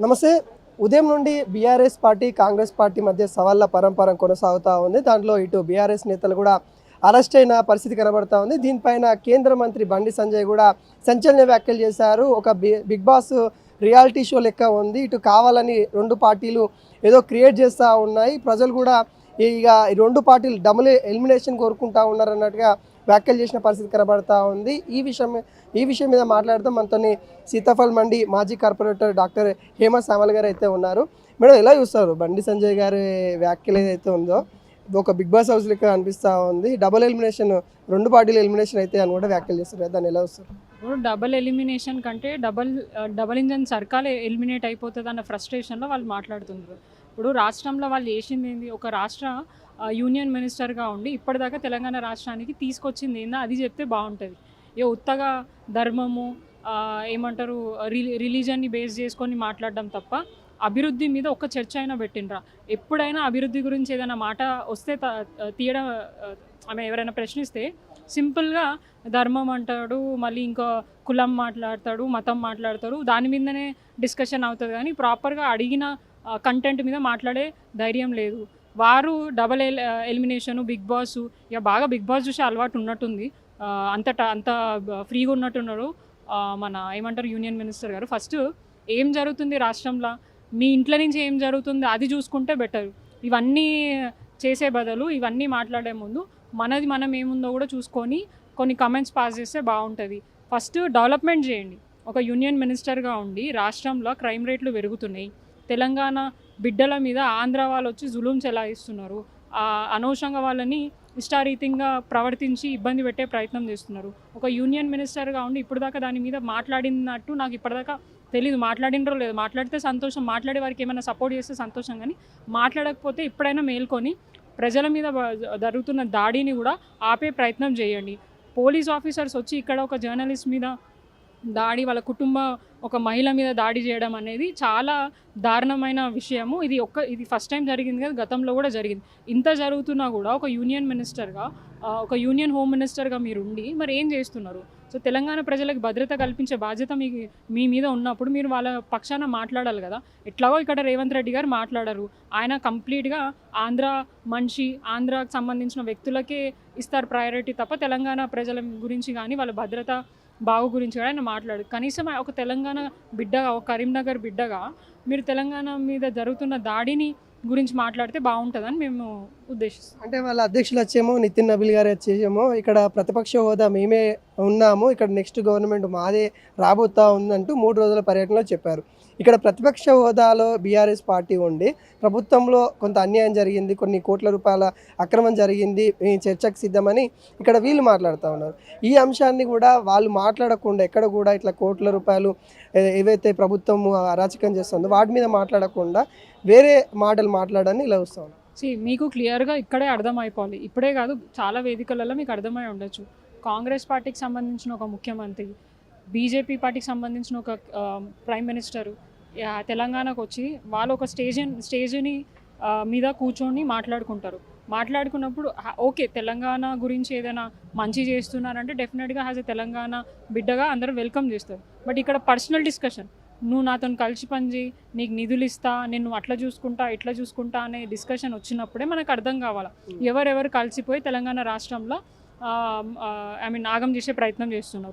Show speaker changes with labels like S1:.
S1: నమస్తే. ఉదయం నుండి బీఆర్ఎస్ పార్టీ కాంగ్రెస్ పార్టీ మధ్య సవాళ్ళ పరంపర కొనసాగుతూ ఉంది. దాంట్లో ఇటు బీఆర్ఎస్ నేతలు కూడా అరెస్ట్ అయిన పరిస్థితి కనబడతా ఉంది. దీనిపైన కేంద్ర మంత్రి బండి సంజయ్ కూడా సంచలన వ్యాఖ్యలు చేశారు. ఒక బిగ్ బాస్ రియాలిటీ షో లెక్క ఉంది. ఇటు కావాలని రెండు పార్టీలు ఏదో క్రియేట్ చేస్తూ ఉన్నాయి. ప్రజలు కూడా ఇక ఈ రెండు పార్టీలు డబుల్ ఎలిమినేషన్ కోరుకుంటా ఉన్నారు అన్నట్టుగా వ్యాఖ్యలు చేసిన పరిస్థితి కనబడతా ఉంది. ఈ విషయం మీద మాట్లాడతాం. మనతోని సీతాఫల్ మండి మాజీ కార్పొరేటర్ డాక్టర్ హేమ సామల్ గారు అయితే ఉన్నారు. మేడం, ఎలా చూస్తారు బండి సంజయ్ గారి వ్యాఖ్యలు ఏదైతే ఉందో ఒక బిగ్ బాస్ హౌస్ లెక్క అనిపిస్తూ ఉంది. డబుల్ ఎలిమినేషన్, రెండు పార్టీలు ఎలిమినేషన్ అయితే అని కూడా వ్యాఖ్యలు చేస్తారు. దాన్ని ఎలా చూస్తారు?
S2: ఇప్పుడు డబల్ ఎలిమినేషన్ కంటే డబల్ ఇంజన్ సర్కార్ ఎలిమినేట్ అయిపోతుంది అన్న ఫ్రస్ట్రేషన్లో వాళ్ళు మాట్లాడుతున్నారు. ఇప్పుడు రాష్ట్రంలో వాళ్ళు చేసింది ఏంది? ఒక రాష్ట్ర యూనియన్ మినిస్టర్గా ఉండి ఇప్పటిదాకా తెలంగాణ రాష్ట్రానికి తీసుకొచ్చింది ఏందో అది చెప్తే బాగుంటుంది. ఉత్తగా ధర్మము ఏమంటారు రిలీజన్ని బేస్ చేసుకొని మాట్లాడడం తప్ప అభివృద్ధి మీద ఒక చర్చ అయినా పెట్టినరా? ఎప్పుడైనా అభివృద్ధి గురించి ఏదైనా మాట వస్తే తీయడం, ఆమె ఎవరైనా ప్రశ్నిస్తే సింపుల్గా ధర్మం అంటాడు, మళ్ళీ ఇంకా కులం మాట్లాడతాడు, మతం మాట్లాడతాడు, దాని మీదనే డిస్కషన్ అవుతుంది. కానీ ప్రాపర్గా అడిగిన కంటెంట్ మీద మాట్లాడే ధైర్యం లేదు. వారు డబల్ ఎలిమినేషను, బిగ్ బాస్, ఇక బాగా బిగ్ బాస్ చూసే అలవాటు ఉన్నట్టుంది. అంత ఫ్రీగా ఉన్నట్టున్నారు మన ఏమంటారు యూనియన్ మినిస్టర్ గారు. ఫస్ట్ ఏం జరుగుతుంది రాష్ట్రంలో, మీ ఇంట్లో నుంచి ఏం జరుగుతుంది అది చూసుకుంటే బెటర్. ఇవన్నీ చేసే బదులు ఇవన్నీ మాట్లాడే ముందు మనది మనం ఏముందో కూడా చూసుకొని కొన్ని కమెంట్స్ పాస్ చేస్తే బాగుంటుంది. ఫస్ట్ డెవలప్మెంట్ చేయండి. ఒక యూనియన్ మినిస్టర్గా ఉండి రాష్ట్రంలో క్రైమ్ రేట్లు పెరుగుతున్నాయి. తెలంగాణ బిడ్డల మీద ఆంధ్ర వాళ్ళు వచ్చి జులుం చెలాయిస్తున్నారు. అనవసరంగా వాళ్ళని ఇష్టారీతంగా ప్రవర్తించి ఇబ్బంది పెట్టే ప్రయత్నం చేస్తున్నారు. ఒక యూనియన్ మినిస్టర్గా ఉండి ఇప్పటిదాకా దాని మీద మాట్లాడినట్టు నాకు ఇప్పటిదాకా తెలీదు. మాట్లాడినరో లేదు. మాట్లాడితే సంతోషం, మాట్లాడే వారికి ఏమైనా సపోర్ట్ చేస్తే సంతోషం. కానీ మాట్లాడకపోతే ఇప్పుడైనా మేల్కొని ప్రజల మీద జరుగుతున్న దాడిని కూడా ఆపే ప్రయత్నం చేయండి. పోలీస్ ఆఫీసర్స్ వచ్చి ఇక్కడ ఒక జర్నలిస్ట్ మీద దాడి, వాళ్ళ ఒక మహిళ మీద దాడి చేయడం అనేది చాలా దారుణమైన విషయము. ఇది ఫస్ట్ టైం జరిగింది కదా, గతంలో కూడా జరిగింది. ఇంత జరుగుతున్నా కూడా ఒక యూనియన్ మినిస్టర్గా, ఒక యూనియన్ హోమ్ మినిస్టర్గా మీరు ఉండి మరి ఏం చేస్తున్నారు? సో తెలంగాణ ప్రజలకు భద్రత కల్పించే బాధ్యత మీ మీద ఉన్నప్పుడు మీరు వాళ్ళ పక్షాన మాట్లాడాలి కదా. ఎట్లాగో ఇక్కడ రేవంత్ రెడ్డి గారు మాట్లాడరు. ఆయన కంప్లీట్గా ఆంధ్ర మనిషి, ఆంధ్రాకు సంబంధించిన వ్యక్తులకే ఇస్తారు ప్రయారిటీ తప్ప తెలంగాణ ప్రజల గురించి కానీ వాళ్ళ భద్రత బాగు గురించి కూడా ఆయన మాట్లాడు. కనీసం ఒక తెలంగాణ బిడ్డగా, ఒక కరీంనగర్ బిడ్డగా మీరు తెలంగాణ మీద జరుగుతున్న దాడిని గురించి మాట్లాడితే బాగుంటుందని మేము ఉద్దేశిస్తాం.
S1: అంటే వాళ్ళ అధ్యక్షులు వచ్చేమో నితిన్ నబీల్ గారు వచ్చేసేమో ఇక్కడ ప్రతిపక్ష హోదా మేమే ఉన్నాము, ఇక్కడ నెక్స్ట్ గవర్నమెంట్ మాదే రాబోతా ఉందంటూ 3 రోజుల పర్యటనలో చెప్పారు. ఇక్కడ ప్రతిపక్ష హోదాలో బీఆర్ఎస్ పార్టీ ఉండి ప్రభుత్వంలో కొంత అన్యాయం జరిగింది, కొన్ని కోట్ల రూపాయల అక్రమం జరిగింది, చర్చకు సిద్ధమని ఇక్కడ వీళ్ళు మాట్లాడుతూ ఉన్నారు. ఈ అంశాన్ని కూడా వాళ్ళు మాట్లాడకుండా, ఎక్కడ కూడా ఇట్లా కోట్ల రూపాయలు ఏవైతే ప్రభుత్వం అరాచకం చేస్తుందో వాటి మీద మాట్లాడకుండా వేరే మాటలు మాట్లాడని ఇలా వస్తూ ఉన్నారు.
S2: మీకు క్లియర్గా ఇక్కడే అర్థమైపోవాలి. ఇప్పుడే కాదు, చాలా వేదికలలో మీకు అర్థమై ఉండొచ్చు. కాంగ్రెస్ పార్టీకి సంబంధించిన ఒక ముఖ్యమంత్రి, బీజేపీ పార్టీకి సంబంధించిన ఒక ప్రైమ్ మినిస్టరు తెలంగాణకు వచ్చి వాళ్ళు ఒక స్టేజ్ని మీద కూర్చొని మాట్లాడుకున్నప్పుడు ఓకే, తెలంగాణ గురించి ఏదైనా మంచి చేస్తున్నారంటే డెఫినెట్గా యాజ్ ఎ తెలంగాణ బిడ్డగా అందరూ వెల్కమ్ చేస్తారు. బట్ ఇక్కడ పర్సనల్ డిస్కషన్, నువ్వు నాతో కలిసి పనిచేయి, నీకు నిధులు ఇస్తా, నేను అట్లా చూసుకుంటా ఇట్లా చూసుకుంటా అనే డిస్కషన్ వచ్చినప్పుడే మనకు అర్థం కావాలా ఎవరెవరు కలిసిపోయి తెలంగాణ రాష్ట్రంలో ఆగం చేసే ప్రయత్నం చేస్తున్నారు.